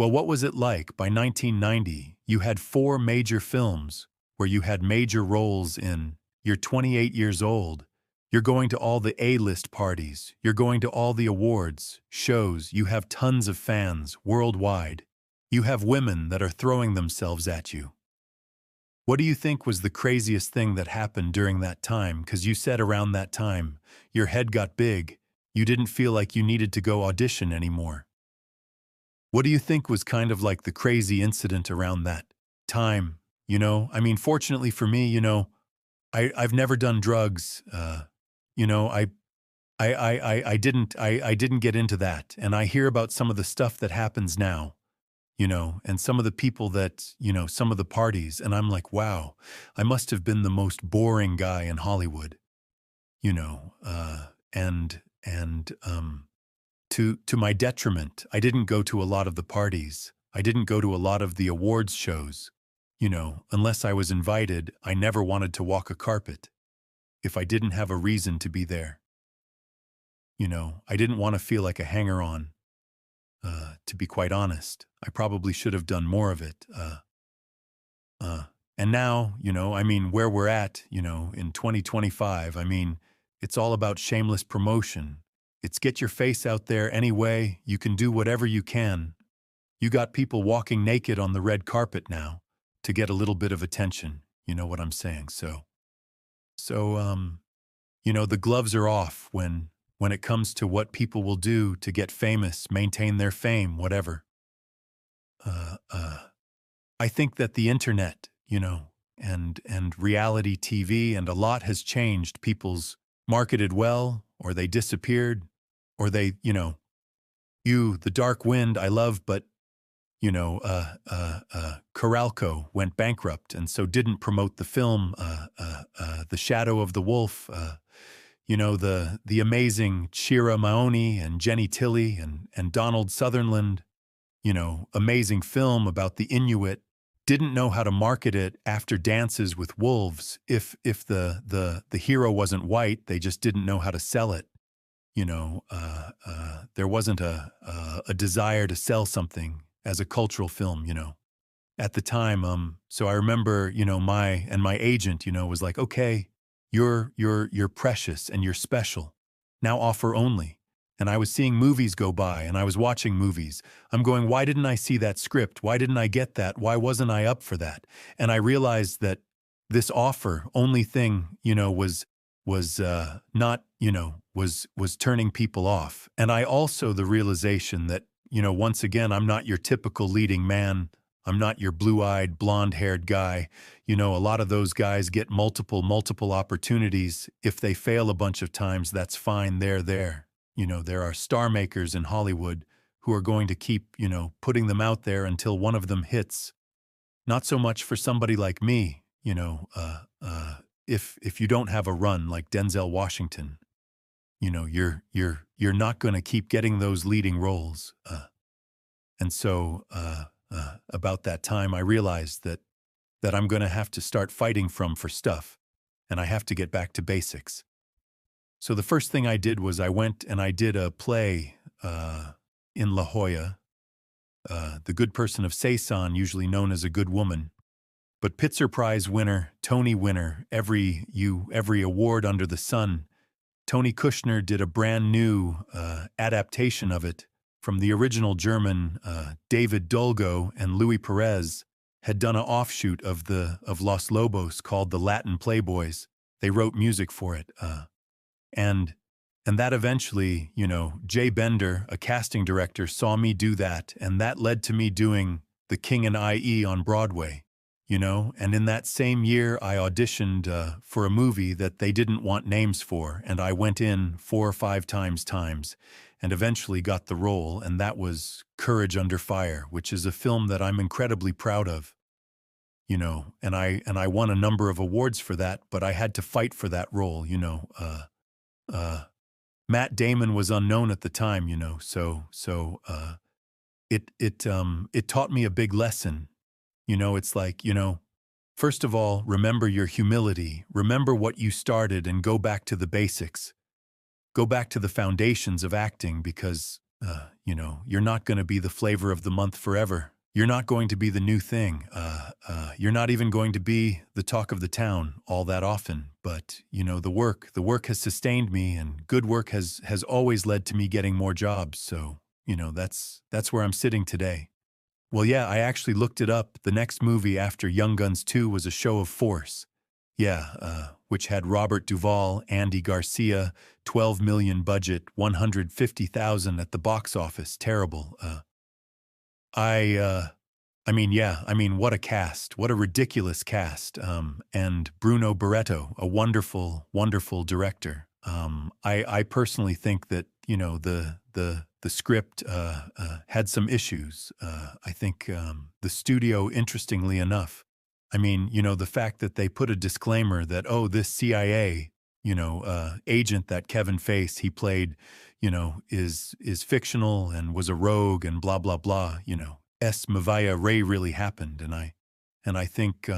Well, what was it like? By 1990, you had four major films where you had major roles in. You're 28 years old. You're going to all the A-list parties. You're going to all the awards, shows. You have tons of fans worldwide. You have women that are throwing themselves at you. What do you think was the craziest thing that happened during that time? Because you said around that time, your head got big. You didn't feel like you needed to go audition anymore. What do you think was kind of like the crazy incident around that time? I mean, fortunately for me, I've never done drugs. You know, I didn't get into that. And I hear about some of the stuff that happens now, and some of the people that, some of the parties. And I'm like, wow, I must have been the most boring guy in Hollywood, you know, to my detriment, I didn't go to a lot of the parties. I didn't go to a lot of the awards shows. Unless I was invited, I never wanted to walk a carpet if I didn't have a reason to be there. I didn't want to feel like a hanger-on. To be quite honest, I probably should have done more of it. And now, I mean, where we're at, in 2025, I mean, it's all about shameless promotion. It's get your face out there anyway. You can do whatever you can. You got people walking naked on the red carpet now to get a little bit of attention. You know what I'm saying? So, the gloves are off when it comes to what people will do to get famous, maintain their fame, whatever. I think that the internet, and reality TV and a lot has changed. People's marketed well, or they disappeared, or they, the dark wind I love, but, Coralco went bankrupt and so didn't promote the film, The Shadow of the Wolf, the amazing Shira Maoni and Jenny Tilly and Donald Sutherland, amazing film about the Inuit, didn't know how to market it after Dances with Wolves. If the hero wasn't white, they just didn't know how to sell it. There wasn't a desire to sell something as a cultural film, at the time. So I remember, my agent, was like, okay, you're precious and you're special. Now offer only. And I was seeing movies go by and I was watching movies. I'm going, why didn't I see that script? Why didn't I get that? Why wasn't I up for that? And I realized that this offer only thing, was not, was turning people off. And I also the realization that, once again, I'm not your typical leading man. I'm not your blue-eyed, blonde-haired guy. A lot of those guys get multiple opportunities. If they fail a bunch of times, that's fine. They're there. There are star makers in Hollywood who are going to keep, putting them out there until one of them hits. Not so much for somebody like me, if you don't have a run like Denzel Washington, you're not going to keep getting those leading roles. And so about that time, I realized that I'm going to have to start fighting for stuff, and I have to get back to basics. So the first thing I did was I went and I did a play in La Jolla, The Good Person of Saison, usually known as A Good Woman. But Pulitzer Prize winner, Tony winner, every award under the sun. Tony Kushner did a brand new adaptation of it from the original German. David Dolgo and Louis Perez had done an offshoot of Los Lobos called the Latin Playboys. They wrote music for it. And that eventually, Jay Bender, a casting director, saw me do that, and that led to me doing The King and I.E. on Broadway. And in that same year, I auditioned for a movie that they didn't want names for, and I went in 4 or 5 times, and eventually got the role, and that was Courage Under Fire, which is a film that I'm incredibly proud of. And I won a number of awards for that, but I had to fight for that role. Matt Damon was unknown at the time, so it taught me a big lesson. It's like, first of all, remember your humility, remember what you started and go back to the basics. Go back to the foundations of acting because You're not going to be the flavor of the month forever. You're not going to be the new thing. You're not even going to be the talk of the town all that often. But, the work has sustained me, and good work has always led to me getting more jobs. So, that's where I'm sitting today. Well, yeah, I actually looked it up. The next movie after Young Guns 2 was A Show of Force. Yeah, which had Robert Duvall, Andy Garcia, 12 million budget, 150,000 at the box office. Terrible. I, uh, what a cast. What a ridiculous cast. And Bruno Barreto, a wonderful, wonderful director. I personally think that, the script had some issues. I think the studio, interestingly enough, the fact that they put a disclaimer that, oh, this CIA, agent that Kevin Face, he played, is fictional and was a rogue and blah, blah, blah, Mavaya Ray really happened. And I think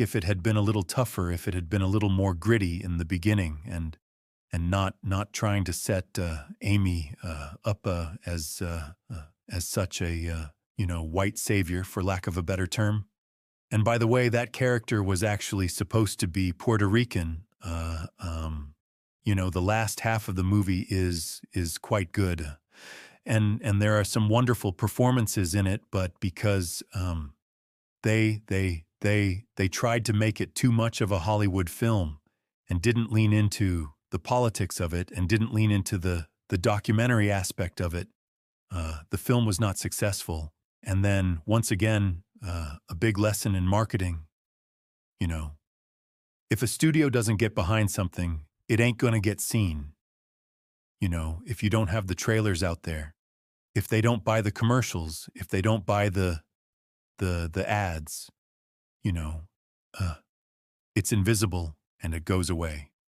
if it had been a little tougher, if it had been a little more gritty in the beginning and not trying to set Amy up as such a, white savior, for lack of a better term. And by the way, that character was actually supposed to be Puerto Rican. The last half of the movie is quite good, and there are some wonderful performances in it. But because they tried to make it too much of a Hollywood film and didn't lean into the politics of it and didn't lean into the documentary aspect of it, the film was not successful. And then once again, a big lesson in marketing. If a studio doesn't get behind something, it ain't gonna get seen. If you don't have the trailers out there, if they don't buy the commercials, if they don't buy the ads, uh, it's invisible and it goes away.